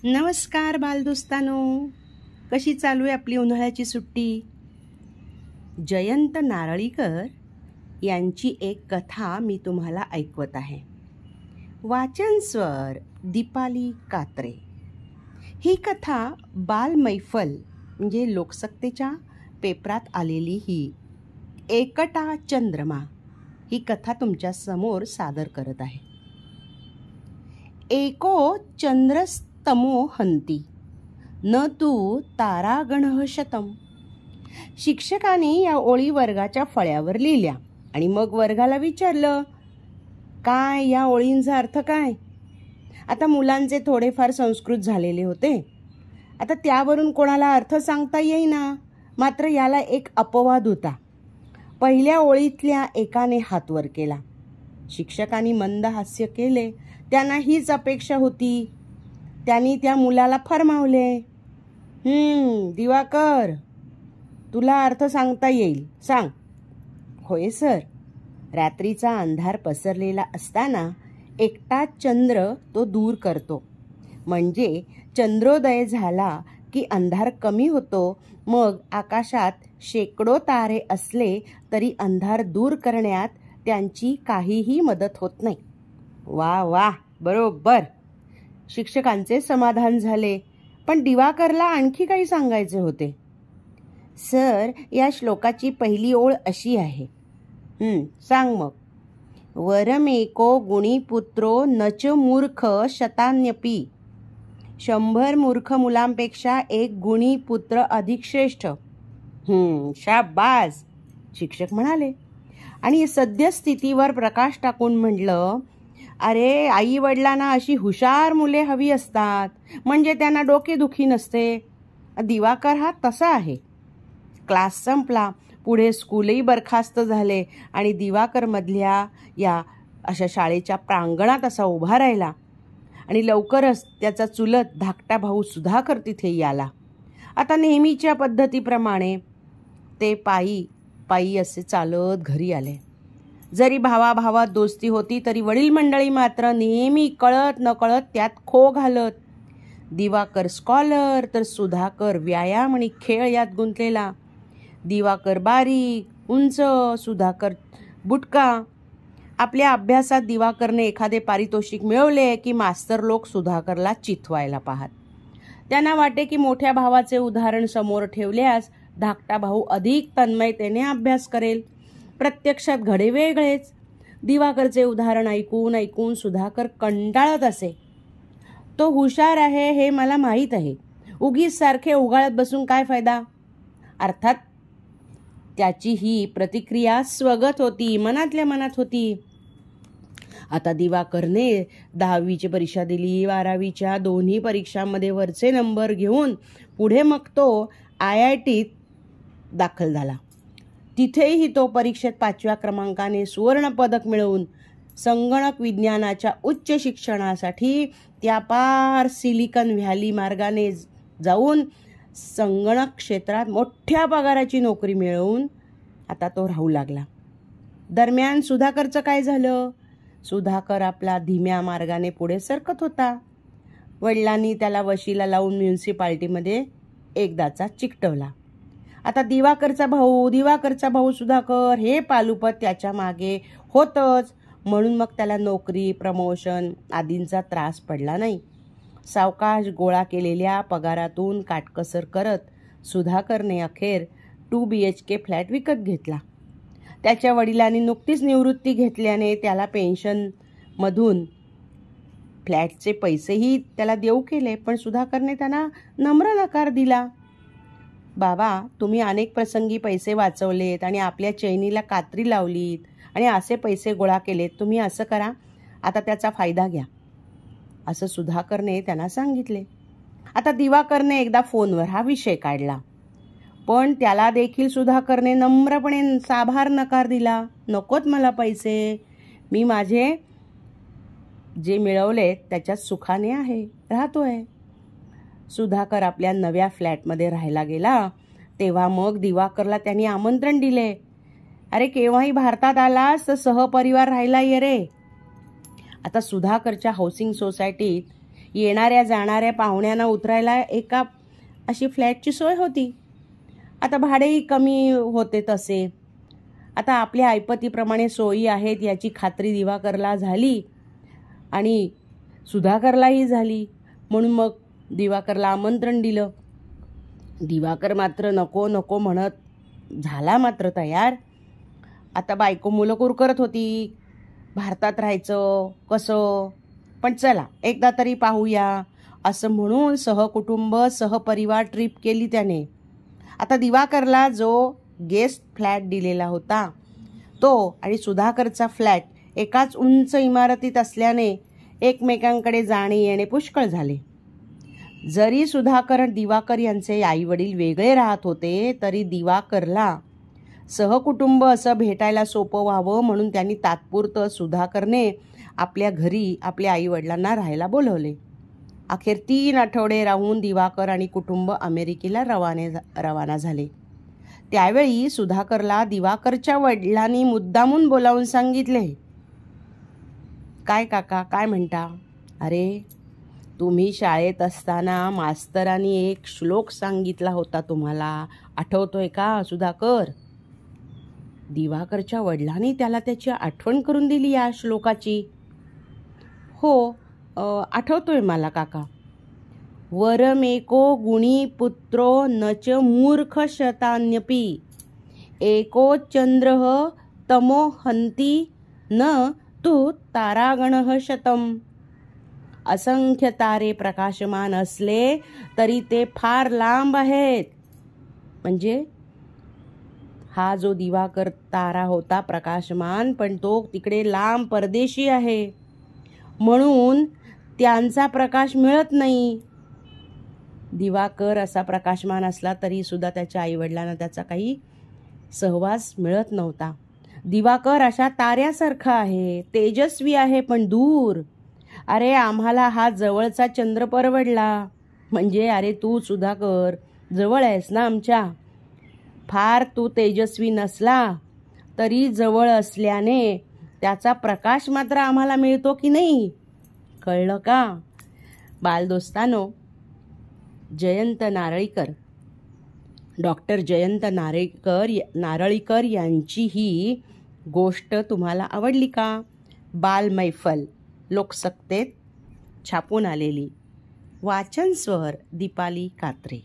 नमस्कार बालदोस्तानो, कशी चालू आहे आपली उन्हाळ्याची सुट्टी? जयंत नारळीकर यांची एक कथा मी तुम्हाला ऐकवत आहे. वाचन स्वर दीपाली कात्रे. ही कथा बाल मैफल म्हणजे लोकसत्तेच्या पेपरात आलेली ही एकटा चंद्रमा ही कथा तुमच्या समोर सादर करत आहे. एको चंद्रस्तमो हंती न तू तारागणः शतम. शिक्षकाने या ओळी वर्गाच्या फळ्यावर लिहिल्या आणि मग वर्गाला विचारलं, काय या ओळींचा अर्थ काय? आता मुलांचे थोडेफार संस्कृत झालेले होते. आता त्यावरून कोणाला अर्थ सांगता येईना. मात्र याला एक अपवाद होता. पहिल्या ओळीतल्या एकाने हात वर केला. शिक्षकांनी मंद हास्य केले. त्यांना हीच अपेक्षा होती. त्यांनी त्या मुलाला फरमावले, दिवाकर, तुला अर्थ सांगता येईल, सांग. होय सर. रात्रीचा अंधार पसरलेला असताना एकटा चंद्र तो दूर करतो. म्हणजे चंद्रोदय झाला की अंधार कमी होतो. मग आकाशात शेकडो तारे असले तरी अंधार दूर करण्यात त्यांची काहीही मदत होत नाही. वा वा, बरोबर. शिक्षकांचे समाधान झाले. पण दिवाकरला आणखी काही सांगायचे होते. सर, या श्लोकाची पहिली ओळ अशी आहे. सांग मग. वरमेको गुणीपुत्रो नच मूर्ख शतान्यपी. 100 मूर्ख मुलांपेक्षा एक गुणी पुत्र अधिक श्रेष्ठ. शाबास, शिक्षक म्हणाले. आणि सद्यस्थितीवर प्रकाश टाकून म्हटलं, अरे, आई वडिलांना अशी हुशार मुले हवी असतात, म्हणजे त्यांना डोकेदुखी नसते. दिवाकर हा तसा आहे. क्लास संपला. पुढे स्कूलही बरखास्त झाले आणि दिवाकर मधल्या या अशा शाळेच्या प्रांगणात असा उभा राहिला. आणि लवकरच त्याचा चुलत धाकटा भाऊ सुधाकर तिथे आला. आता नेहमीच्या पद्धतीप्रमाणे ते पायी पायी असे चालत घरी आले. जरी भावाभावात दोस्ती होती तरी वडील मंडळी मात्र नेहमी कळत नकळत त्यात खो घालत. दिवाकर स्कॉलर तर सुधाकर व्यायाम आणि खेळ यात गुंतलेला. दिवाकर बारीक उंच, सुधाकर बुटका. आपल्या अभ्यासात दिवाकरने एखादे पारितोषिक मिळवले की मास्तर लोक सुधाकरला चिथवायला पाहत. त्यांना वाटे की मोठ्या भावाचे उदाहरण समोर ठेवल्यास धाकटा भाऊ अधिक तन्मयतेने अभ्यास करेल. प्रत्यक्षात घडे वेगळेच. दिवाकरचे उदाहरण ऐकून ऐकून सुधाकर कंटाळत असे. तो हुशार आहे हे मला माहीत आहे. उगीच सारखे उगाळत बसून काय फायदा? अर्थात त्याची ही प्रतिक्रिया स्वगत होती, मनातल्या मनात होती. आता दिवाकरने 10वीची परीक्षा दिली. 12वीच्या दोन्ही परीक्षांमध्ये वरचे नंबर घेऊन पुढे मग तो IITत दाखल झाला. तिथेही तो परीक्षेत 5व्या क्रमांकाने सुवर्ण पदक मिळवून संगणक विज्ञानाच्या उच्च शिक्षणासाठी त्या पार सिलिकॉन व्हॅली मार्गाने जाऊन संगणक क्षेत्रात मोठ्या पगाराची नोकरी मिळवून आता तो राहू लागला. दरम्यान सुधाकरचं काय झालं? सुधाकर आपला धीम्या मार्गाने पुढे सरकत होता. वडिलांनी त्याला वशीला लावून म्युन्सिपाल्टीमध्ये एकदाचा चिकटवला. आता दिवाकरचा भाऊ सुधाकर हे पालुपत त्याच्या मागे होतच. म्हणून मग त्याला नोकरी, प्रमोशन आदींचा त्रास पडला नाही. सावकाश गोळा केलेल्या पगारातून काटकसर करत सुधाकरने अखेर 2 BHK फ्लॅट विकत घेतला. त्याच्या वडिलांनी नुकतीच निवृत्ती घेतल्याने त्याला पेन्शनमधून फ्लॅटचे पैसेही त्याला देऊ केले. पण सुधाकरने त्यांना नम्र नकार दिला. बाबा, तुम्ही अनेक प्रसंगी पैसे वाचवलेत आणि आपल्या चैनीला कात्री लावलीत आणि असे पैसे गोळा केलेत. तुम्ही असं करा, आता त्याचा फायदा घ्या, असं सुधाकरने त्यांना सांगितले. आता दिवाकरने एकदा फोनवर हा विषय काढला. पण त्याला देखील सुधाकरने नम्रपणे साभार नकार दिला. नकोत मला पैसे, मी माझे जे मिळवले त्याच्यात सुखाने आहे, राहतोय. सुधाकर आपल्या नव्या फ्लॅटमध्ये राहायला गेला. तेव्हा मग दिवाकरला त्यांनी आमंत्रण दिले. अरे, केव्हाही भारतात आलास तर सहपरिवार राहायला ये रे. आता सुधाकरच्या हाऊसिंग सोसायटीत येणाऱ्या जाणाऱ्या पाहुण्यांना उतरायला एका अशी फ्लॅटची सोय होती. आता भाडेही कमी होते तसे. आता आपल्या ऐपतीप्रमाणे सोयी आहेत याची खात्री दिवाकरला झाली आणि सुधाकरलाही झाली. म्हणून मग दिवाकरला आमंत्रण दिलं. दिवाकर मात्र नको नको म्हणत झाला मात्र तयार. आता बायको मुलं कुरकरत होती, भारतात राहायचं कसं, पण चला एकदा तरी पाहूया असं म्हणून सहकुटुंब सहपरिवार ट्रिप केली त्याने. आता दिवाकरला जो गेस्ट फ्लॅट दिलेला होता तो आणि सुधाकरचा फ्लॅट एकाच उंच इमारतीत असल्याने एकमेकांकडे जाणे येणे पुष्कळ झाले. जरी सुधाकर दिवाकर यांचे आईवडील वेगळे राहत होते तरी दिवाकरला सहकुटुंब असं भेटायला सोपं व्हावं म्हणून त्यांनी तात्पुरतं सुधाकरने आपल्या घरी आपल्या आईवडिलांना राहायला बोलवले. अखेर 3 आठवडे राहून दिवाकर आणि कुटुंब अमेरिकेला रवाना झाले. त्यावेळी सुधाकरला दिवाकरच्या वडिलांनी मुद्दामून बोलावून सांगितले, काय काका काय म्हणता? अरे तुम्ही शाळेत असताना मास्तरांनी एक श्लोक सांगितला होता तुम्हाला, आठवतोय का सुधाकर? दिवाकरच्या वडिलांनी त्याला त्याची आठवण करून दिली या श्लोकाची. हो आठवतोय मला काका. वरमेको गुणी पुत्रो नच मूर्ख शतान्यपि एको चंद्रः तमो हंती न तू तारागणः शतम. असंख्य तारे प्रकाशमान असले तरी ते फार लांब आहेत. म्हणजे हा जो दिवाकर तारा होता प्रकाशमान, पण तो तिकडे लांब परदेशी आहे म्हणून त्यांचा प्रकाश मिळत नाही. दिवाकर असा प्रकाशमान असला तरी सुद्धा त्याच्या आईवडिलांना त्याचा काही सहवास मिळत नव्हता. दिवाकर अशा ताऱ्यासारखा आहे, तेजस्वी आहे पण दूर. अरे आम्हाला हा जवळचा चंद्र परवडला. म्हणजे अरे तू सुधाकर जवळ आहेस ना आमच्या, फार तू तेजस्वी नसला तरी जवळ असल्याने त्याचा प्रकाश मात्र आम्हाला मिळतो की नाही, कळलं का? बालदोस्तानो, जयंत नारळीकर, डॉक्टर जयंत नारळीकर यांची ही गोष्ट तुम्हाला आवडली का? बाल मैफल लोकसत्तेत छापून आलेली. वाचन स्वर दीपाली कात्रे.